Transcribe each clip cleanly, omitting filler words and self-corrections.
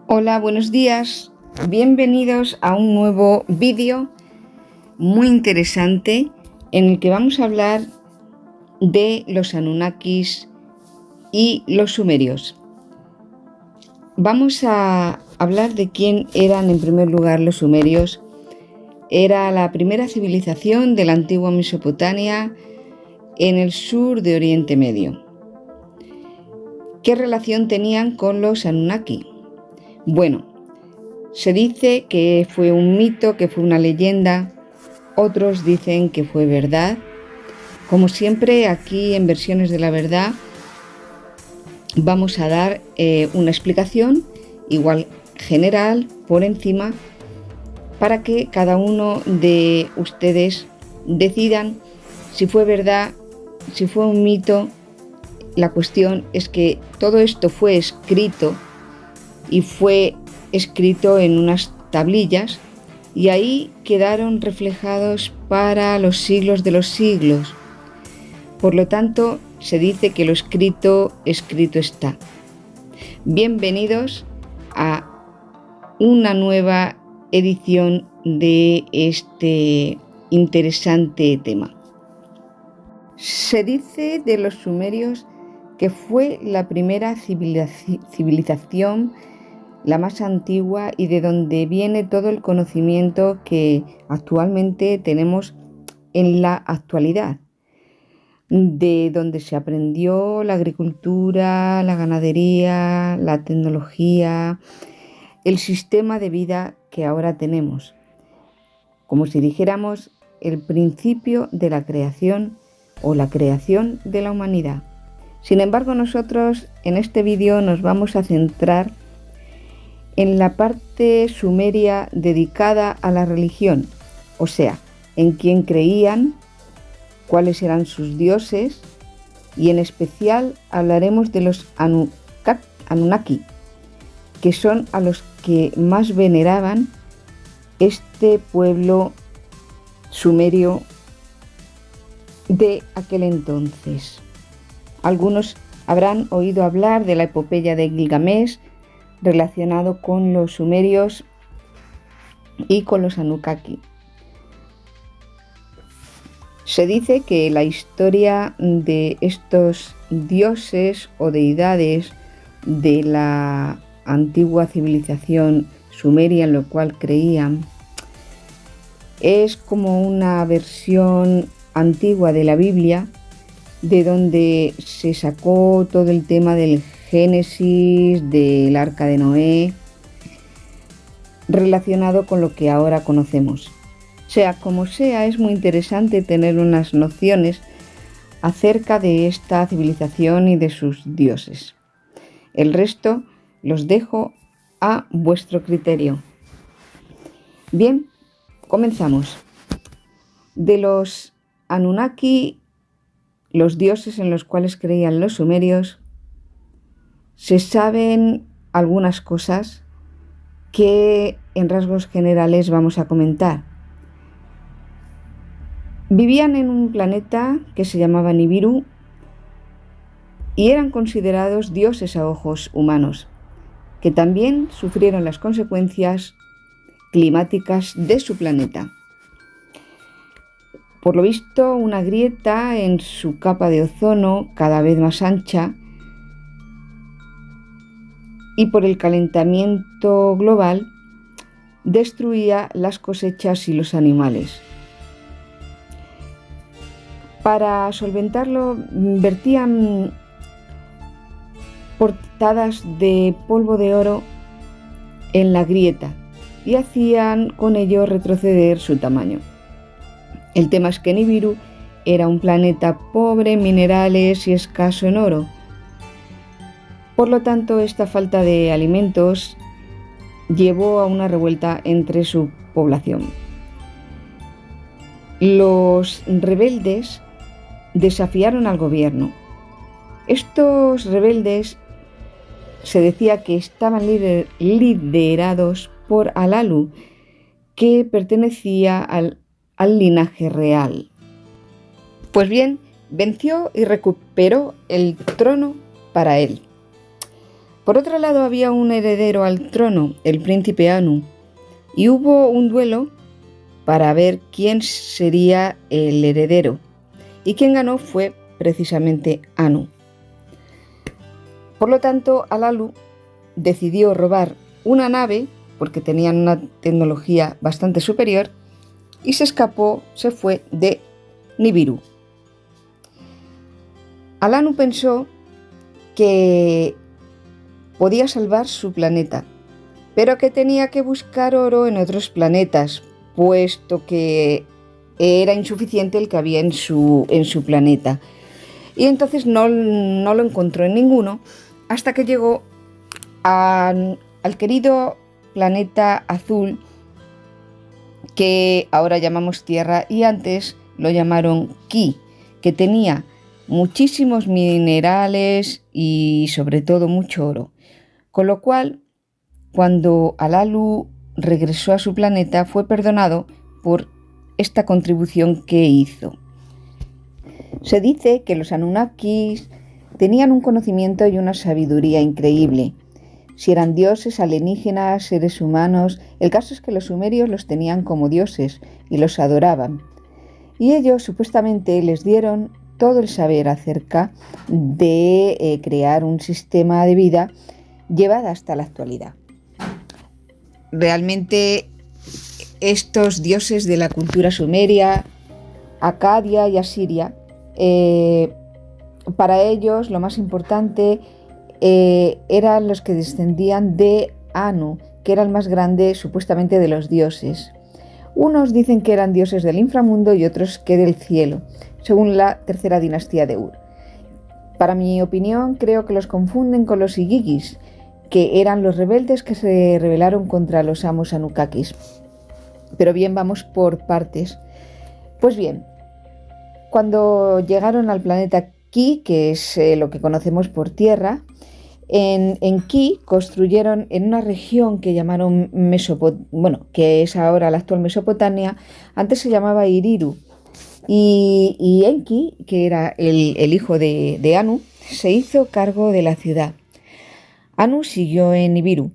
Hola, buenos días. Bienvenidos a un nuevo vídeo muy interesante en el que vamos a hablar de los Anunnakis y los sumerios. Vamos a hablar de quién eran en primer lugar los sumerios. Era la primera civilización de la antigua Mesopotamia en el sur de Oriente Medio. ¿Qué relación tenían con los Anunnaki? Bueno, se dice que fue un mito, que fue una leyenda, otros dicen que fue verdad. Como siempre, aquí en Versiones de la Verdad vamos a dar una explicación, igual general, por encima, para que cada uno de ustedes decidan si fue verdad, si fue un mito. La cuestión es que todo esto fue escrito y fue escrito en unas tablillas y ahí quedaron reflejados para los siglos de los siglos. Por lo tanto, se dice que lo escrito está. Bienvenidos a una nueva edición de este interesante tema. Se dice de los sumerios que fue la primera civilización, la más antigua y de donde viene todo el conocimiento que actualmente tenemos en la actualidad, de donde se aprendió la agricultura, la ganadería, la tecnología, el sistema de vida que ahora tenemos, como si dijéramos el principio de la creación o la creación de la humanidad. Sin embargo, nosotros en este vídeo nos vamos a centrar en la parte sumeria dedicada a la religión, o sea, en quién creían, cuáles eran sus dioses, y en especial hablaremos de los Anunnaki, que son a los que más veneraban este pueblo sumerio de aquel entonces. Algunos habrán oído hablar de la epopeya de Gilgamesh relacionado con los sumerios y con los Anunnaki. Se dice que la historia de estos dioses o deidades de la antigua civilización sumeria en lo cual creían es como una versión antigua de la Biblia, de donde se sacó todo el tema del Génesis, del Arca de Noé, relacionado con lo que ahora conocemos. Sea como sea, es muy interesante tener unas nociones acerca de esta civilización y de sus dioses. El resto los dejo a vuestro criterio. Bien, comenzamos. De los Anunnaki, los dioses en los cuales creían los sumerios, se saben algunas cosas que en rasgos generales vamos a comentar. Vivían en un planeta que se llamaba Nibiru y eran considerados dioses a ojos humanos, que también sufrieron las consecuencias climáticas de su planeta. Por lo visto, una grieta en su capa de ozono cada vez más ancha y por el calentamiento global destruía las cosechas y los animales. Para solventarlo, vertían portadas de polvo de oro en la grieta y hacían con ello retroceder su tamaño. El tema es que Nibiru era un planeta pobre en minerales y escaso en oro. Por lo tanto, esta falta de alimentos llevó a una revuelta entre su población. Los rebeldes desafiaron al gobierno. Estos rebeldes se decía que estaban liderados por Alalu, que pertenecía al linaje real. Pues bien, venció y recuperó el trono para él. Por otro lado, había un heredero al trono, el príncipe Anu, y hubo un duelo para ver quién sería el heredero, y quien ganó fue precisamente Anu. Por lo tanto, Alalu decidió robar una nave, porque tenían una tecnología bastante superior, y se escapó, se fue de Nibiru. Alanu pensó que podía salvar su planeta, pero que tenía que buscar oro en otros planetas, puesto que era insuficiente el que había en su planeta. Y entonces no lo encontró en ninguno, hasta que llegó al querido planeta azul, que ahora llamamos Tierra y antes lo llamaron Ki, que tenía muchísimos minerales y sobre todo mucho oro. Con lo cual, cuando Alalu regresó a su planeta, fue perdonado por esta contribución que hizo. Se dice que los Anunnakis tenían un conocimiento y una sabiduría increíble. Si eran dioses, alienígenas, seres humanos, el caso es que los sumerios los tenían como dioses y los adoraban. Y ellos supuestamente les dieron todo el saber acerca de crear un sistema de vida llevada hasta la actualidad. Realmente estos dioses de la cultura sumeria, acadia y asiria, para ellos lo más importante eran los que descendían de Anu, que era el más grande supuestamente de los dioses. Unos dicen que eran dioses del inframundo y otros que del cielo, según la tercera dinastía de Ur. Para mi opinión, creo que los confunden con los Igigis, que eran los rebeldes que se rebelaron contra los amos Anunnakis. Pero bien, vamos por partes. Pues bien, cuando llegaron al planeta Ki, que es lo que conocemos por Tierra, en Ki construyeron en una región que llamaron que es ahora la actual Mesopotamia, antes se llamaba Iriru, y Enki, que era el hijo de Anu, se hizo cargo de la ciudad. Anu siguió en Nibiru,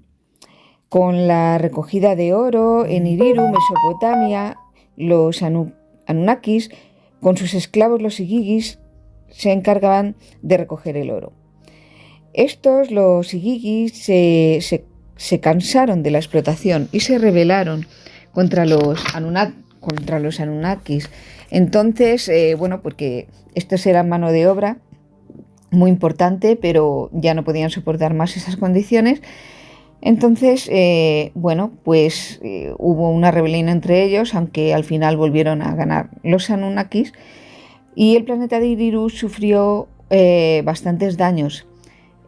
con la recogida de oro en Iriru, Mesopotamia. Los Anunnakis, con sus esclavos los Igigis, se encargaban de recoger el oro. Estos, los Igigis, se cansaron de la explotación y se rebelaron contra los Anunnakis. Entonces, porque estos eran mano de obra muy importante, pero ya no podían soportar más esas condiciones. Entonces, hubo una rebelión entre ellos, aunque al final volvieron a ganar los Anunnakis, y el planeta de Iriru sufrió bastantes daños.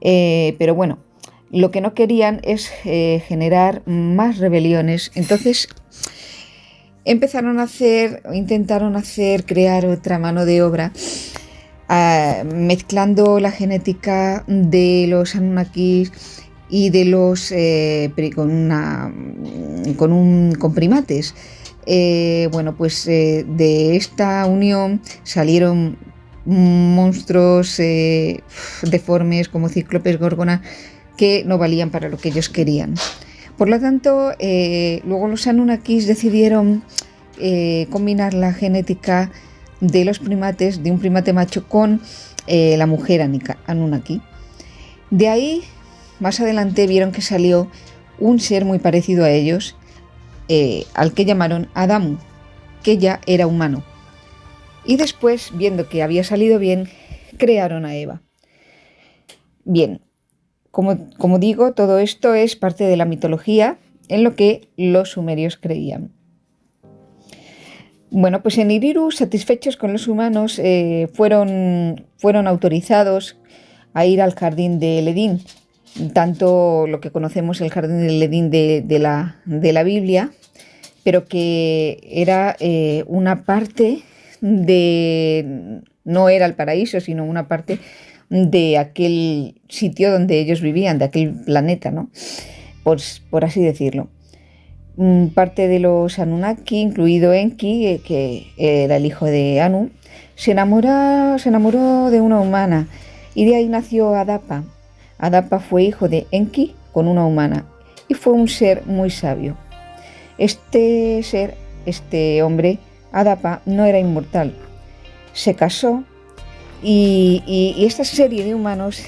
Pero bueno, lo que no querían es generar más rebeliones. Entonces intentaron crear otra mano de obra, mezclando la genética de los Anunnakis y de los con primates. De esta unión salieron monstruos deformes como cíclopes, górgonas, que no valían para lo que ellos querían. Por lo tanto, luego los Anunnakis decidieron combinar la genética de los primates, de un primate macho, con la mujer Anunnaki. De ahí, más adelante, vieron que salió un ser muy parecido a ellos, al que llamaron Adamu, que ya era humano. Y después, viendo que había salido bien, crearon a Eva. Bien, como digo, todo esto es parte de la mitología en lo que los sumerios creían. Bueno, pues en Iriru, satisfechos con los humanos, fueron autorizados a ir al jardín del Edén, tanto lo que conocemos el jardín del Edén de la Biblia, pero que era una parte no era el paraíso, sino una parte de aquel sitio donde ellos vivían, de aquel planeta, ¿no? Por así decirlo. Parte de los Anunnaki, incluido Enki, que era el hijo de Anu, se enamoró de una humana, y de ahí nació Adapa. Adapa fue hijo de Enki con una humana y fue un ser muy sabio. Este hombre, Adapa, no era inmortal. Se casó y esta serie de humanos,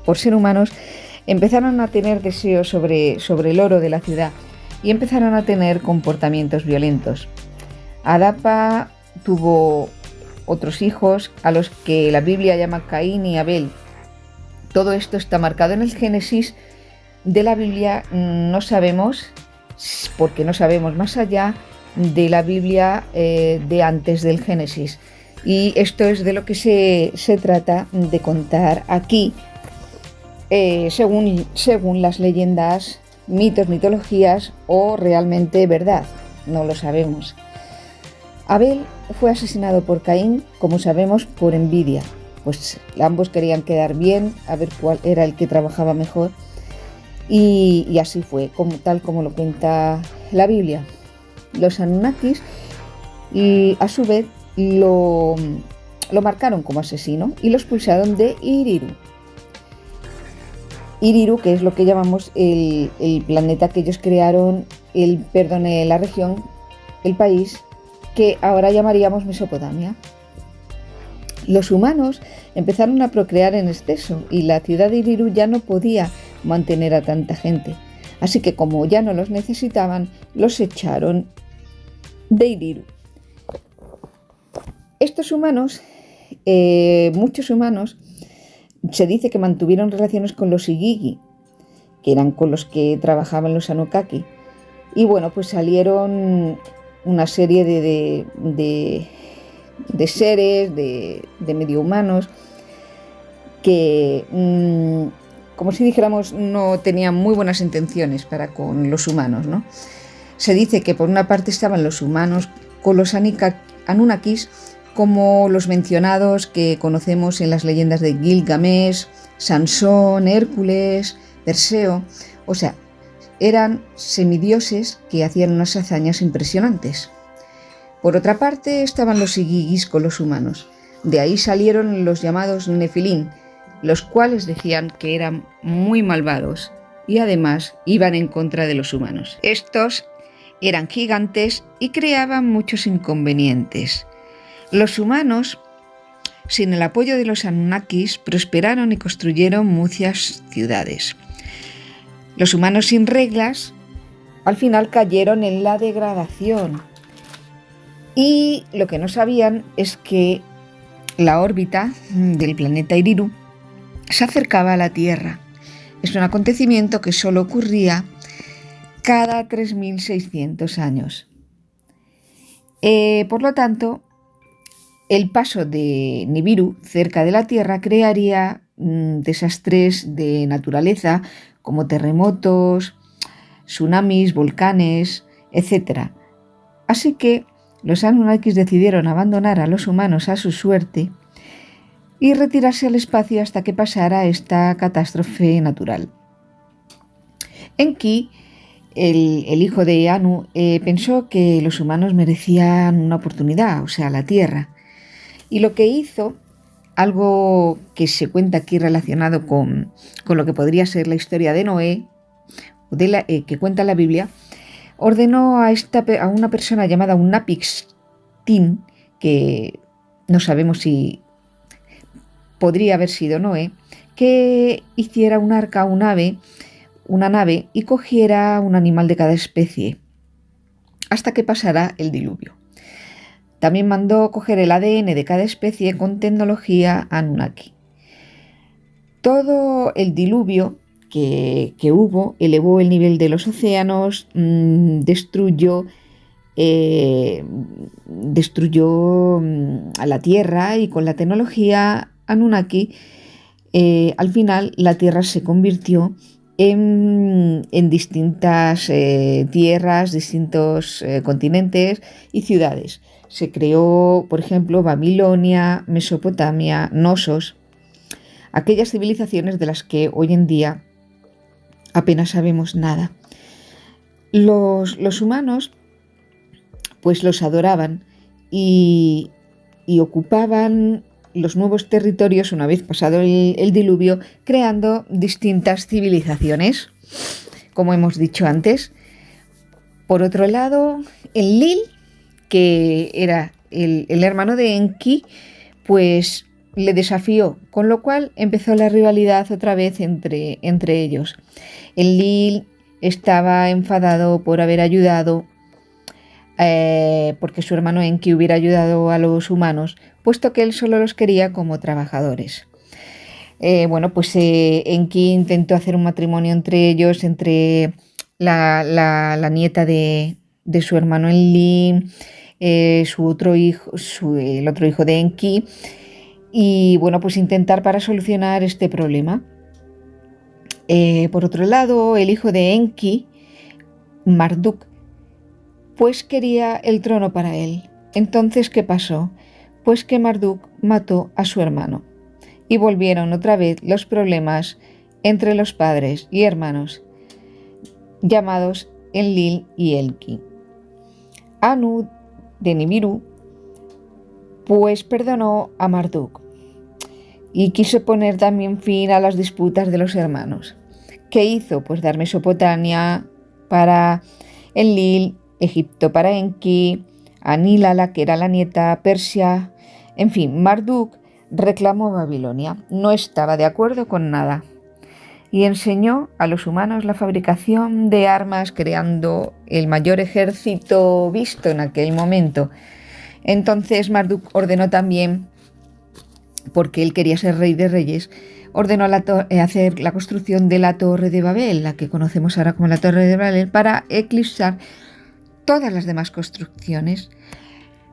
por ser humanos, empezaron a tener deseos sobre el oro de la ciudad y empezaron a tener comportamientos violentos. Adapa tuvo otros hijos a los que la Biblia llama Caín y Abel. Todo esto está marcado en el Génesis de la Biblia. No sabemos, porque no sabemos más allá de la Biblia de antes del Génesis. Y esto es de lo que se trata de contar aquí, según las leyendas, mitos, mitologías o realmente verdad. No lo sabemos. Abel fue asesinado por Caín, como sabemos, por envidia, pues ambos querían quedar bien, a ver cuál era el que trabajaba mejor, y así fue, tal como lo cuenta la Biblia. Los Anunnakis, y a su vez, lo marcaron como asesino y lo expulsaron de Iriru. Iriru, que es lo que llamamos el planeta que ellos crearon, la región, el país, que ahora llamaríamos Mesopotamia. Los humanos empezaron a procrear en exceso y la ciudad de Iriru ya no podía mantener a tanta gente. Así que como ya no los necesitaban, los echaron de Iriru. Estos humanos, muchos humanos, se dice que mantuvieron relaciones con los Igigi, que eran con los que trabajaban los Anunnaki. Y bueno, pues salieron una serie de seres, de medio humanos, que, como si dijéramos, no tenían muy buenas intenciones para con los humanos, ¿no? Se dice que por una parte estaban los humanos con los Anunnakis, como los mencionados que conocemos en las leyendas de Gilgamesh, Sansón, Hércules, Perseo. O sea, eran semidioses que hacían unas hazañas impresionantes. Por otra parte estaban los Igigis con los humanos. De ahí salieron los llamados Nefilim, los cuales decían que eran muy malvados y además iban en contra de los humanos. Estos eran gigantes y creaban muchos inconvenientes. Los humanos, sin el apoyo de los Anunnakis, prosperaron y construyeron muchas ciudades. Los humanos sin reglas, al final cayeron en la degradación. Y lo que no sabían es que la órbita del planeta Iriru se acercaba a la Tierra. Es un acontecimiento que solo ocurría cada 3.600 años. Por lo tanto, el paso de Nibiru cerca de la Tierra crearía desastres de naturaleza como terremotos, tsunamis, volcanes, etc. Así que los Anunnakis decidieron abandonar a los humanos a su suerte y retirarse al espacio hasta que pasara esta catástrofe natural. Enki, el hijo de Anu, pensó que los humanos merecían una oportunidad, o sea, la Tierra. Y lo que hizo, algo que se cuenta aquí relacionado con lo que podría ser la historia de Noé, que cuenta la Biblia, ordenó a una persona llamada Unnapishtim, que no sabemos si podría haber sido Noé, que hiciera un arca, una nave, y cogiera un animal de cada especie, hasta que pasara el diluvio. También mandó coger el ADN de cada especie con tecnología Anunnaki. Todo el diluvio que hubo elevó el nivel de los océanos, destruyó a la Tierra, y con la tecnología Anunnaki, al final la Tierra se convirtió en distintas tierras, distintos continentes y ciudades. Se creó, por ejemplo, Babilonia, Mesopotamia, Knossos, aquellas civilizaciones de las que hoy en día apenas sabemos nada. Los humanos pues los adoraban y ocupaban los nuevos territorios una vez pasado el diluvio, creando distintas civilizaciones, como hemos dicho antes. Por otro lado, Enlil, que era el hermano de Enki, pues le desafió, con lo cual empezó la rivalidad otra vez entre ellos. Enlil estaba enfadado por haber ayudado, porque su hermano Enki hubiera ayudado a los humanos, puesto que él solo los quería como trabajadores. Enki intentó hacer un matrimonio entre ellos, entre la nieta de su hermano Enlil, el otro hijo de Enki, y intentar para solucionar este problema. Por otro lado, el hijo de Enki, Marduk, pues quería el trono para él. Entonces, ¿qué pasó? Pues que Marduk mató a su hermano y volvieron otra vez los problemas entre los padres y hermanos llamados Enlil y Enki. Anu de Nibiru pues perdonó a Marduk y quiso poner también fin a las disputas de los hermanos. ¿Qué hizo? Pues dar Mesopotamia para Enlil, Egipto para Enki, Anilala, que era la nieta, Persia. En fin, Marduk reclamó Babilonia, no estaba de acuerdo con nada y enseñó a los humanos la fabricación de armas, creando el mayor ejército visto en aquel momento. Entonces Marduk ordenó también, porque él quería ser rey de reyes, ordenó hacer la construcción de la Torre de Babel, la que conocemos ahora como la Torre de Babel, para eclipsar todas las demás construcciones.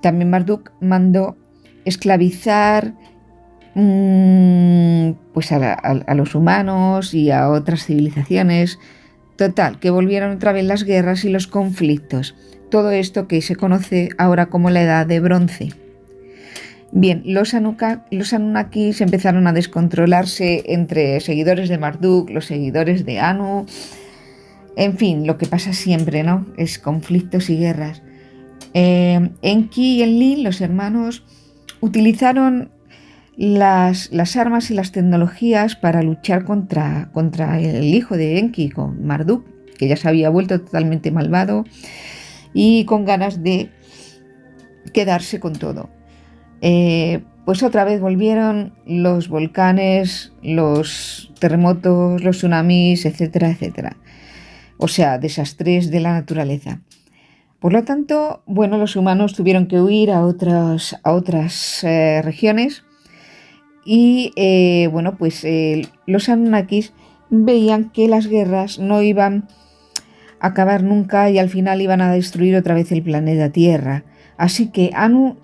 También Marduk mandó esclavizar a los humanos y a otras civilizaciones. Total, que volvieron otra vez las guerras y los conflictos. Todo esto que se conoce ahora como la Edad de Bronce. Bien, los Anunnakis empezaron a descontrolarse entre seguidores de Marduk, los seguidores de Anu. En fin, lo que pasa siempre, ¿no? Es conflictos y guerras. Enki y Enlil, los hermanos, utilizaron las armas y las tecnologías para luchar contra el hijo de Enki, con Marduk, que ya se había vuelto totalmente malvado y con ganas de quedarse con todo. Pues otra vez volvieron los volcanes, los terremotos, los tsunamis, etcétera, etcétera. O sea, desastres de la naturaleza. Por lo tanto, los humanos tuvieron que huir a otras regiones y los Anunnakis veían que las guerras no iban a acabar nunca y al final iban a destruir otra vez el planeta Tierra. Así que Anu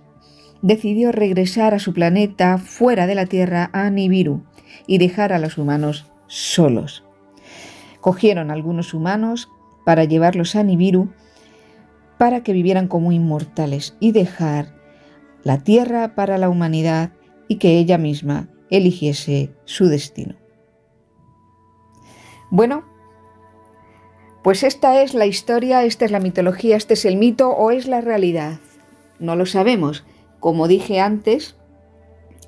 decidió regresar a su planeta fuera de la Tierra, a Nibiru, y dejar a los humanos solos. Cogieron a algunos humanos para llevarlos a Nibiru para que vivieran como inmortales y dejar la Tierra para la humanidad y que ella misma eligiese su destino. Bueno, pues esta es la historia, esta es la mitología, este es el mito o es la realidad. No lo sabemos. Como dije antes,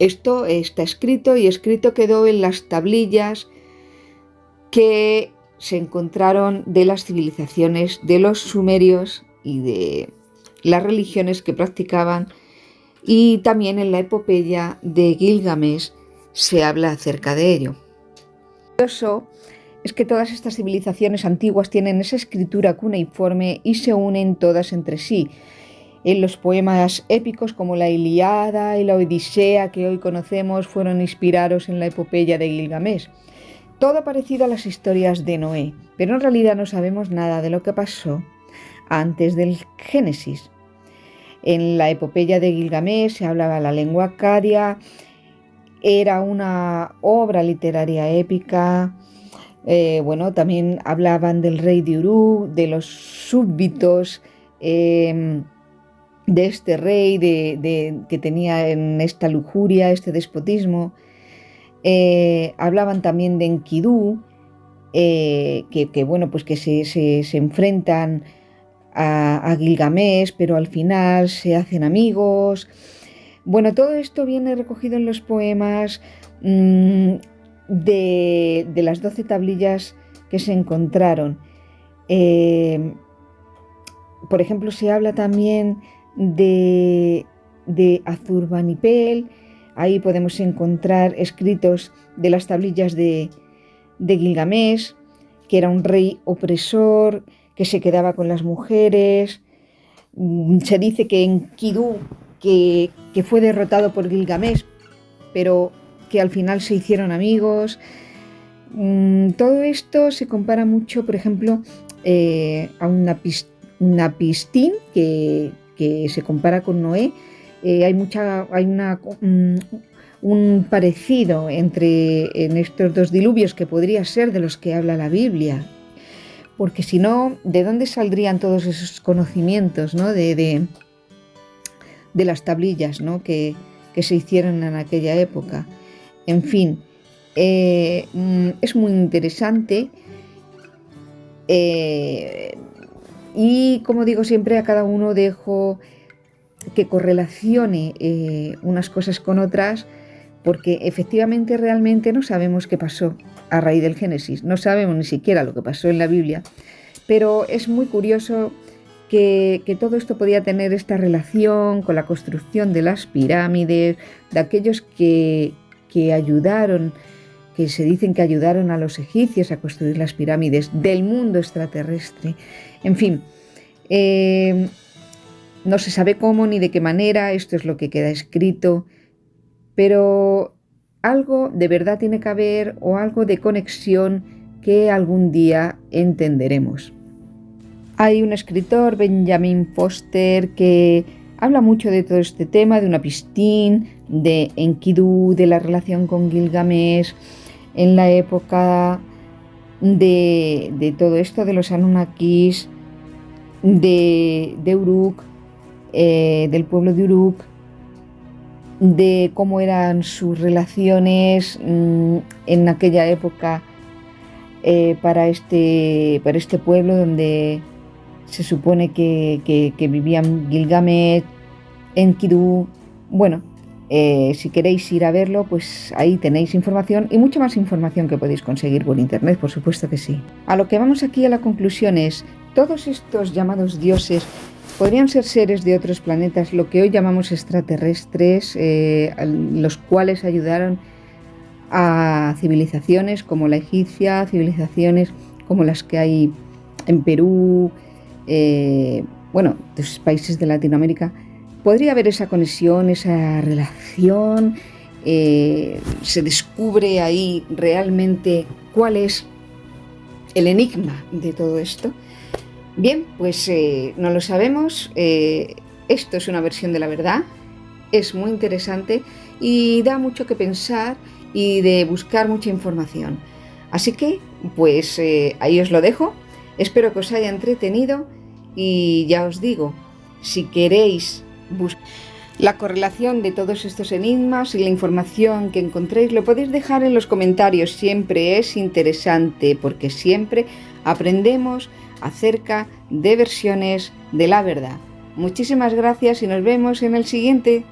esto está escrito y escrito quedó en las tablillas que se encontraron de las civilizaciones de los sumerios y de las religiones que practicaban, y también en la epopeya de Gilgamesh se habla acerca de ello. Lo curioso es que todas estas civilizaciones antiguas tienen esa escritura cuneiforme y se unen todas entre sí. En los poemas épicos como la Ilíada y la Odisea que hoy conocemos fueron inspirados en la epopeya de Gilgamesh. Todo parecido a las historias de Noé, pero en realidad no sabemos nada de lo que pasó antes del Génesis. En la epopeya de Gilgamesh se hablaba la lengua acadia, era una obra literaria épica. También hablaban del rey de Uruk, de los súbditos de este rey que tenía en esta lujuria, este despotismo. Hablaban también de Enkidu, que se enfrentan a Gilgamesh, pero al final se hacen amigos. Bueno, todo esto viene recogido en los poemas de las 12 tablillas que se encontraron. Por ejemplo, se habla también de Azurbanipal. Ahí podemos encontrar escritos de las tablillas de Gilgamesh, que era un rey opresor, que se quedaba con las mujeres. Se dice que Enkidu, que fue derrotado por Gilgamesh, pero que al final se hicieron amigos. Todo esto se compara mucho, por ejemplo, a una Pistín que se compara con Noé. Hay un parecido en estos dos diluvios, que podría ser de los que habla la Biblia, porque si no, ¿de dónde saldrían todos esos conocimientos, ¿no? de las tablillas, ¿no? que se hicieron en aquella época? En fin, es muy interesante, y como digo siempre, a cada uno dejo que correlacione unas cosas con otras, porque efectivamente realmente no sabemos qué pasó a raíz del Génesis, no sabemos ni siquiera lo que pasó en la Biblia, pero es muy curioso que todo esto podía tener esta relación con la construcción de las pirámides, de aquellos que ayudaron, que se dicen que ayudaron a los egipcios a construir las pirámides, del mundo extraterrestre. En fin, no se sabe cómo ni de qué manera, esto es lo que queda escrito, pero algo de verdad tiene que haber, o algo de conexión que algún día entenderemos. Hay un escritor, Benjamin Foster, que habla mucho de todo este tema, de una Pistín, de Enkidu, de la relación con Gilgamesh, en la época de todo esto, de los Anunnakis, de Uruk, del pueblo de Uruk, de cómo eran sus relaciones en aquella época para este pueblo donde se supone que vivían Gilgamesh, Enkidu. Bueno, si queréis ir a verlo, pues ahí tenéis información, y mucha más información que podéis conseguir por internet, por supuesto que sí. A lo que vamos aquí a la conclusión es: todos estos llamados dioses podrían ser seres de otros planetas, lo que hoy llamamos extraterrestres, los cuales ayudaron a civilizaciones como la egipcia, civilizaciones como las que hay en Perú, de los países de Latinoamérica. Podría haber esa conexión, esa relación, se descubre ahí realmente cuál es el enigma de todo esto. Bien, pues no lo sabemos, esto es una versión de la verdad, es muy interesante y da mucho que pensar y de buscar mucha información. Así que, pues ahí os lo dejo, espero que os haya entretenido y ya os digo, si queréis buscar la correlación de todos estos enigmas y la información que encontréis, lo podéis dejar en los comentarios, siempre es interesante porque siempre aprendemos acerca de versiones de la verdad. Muchísimas gracias y nos vemos en el siguiente.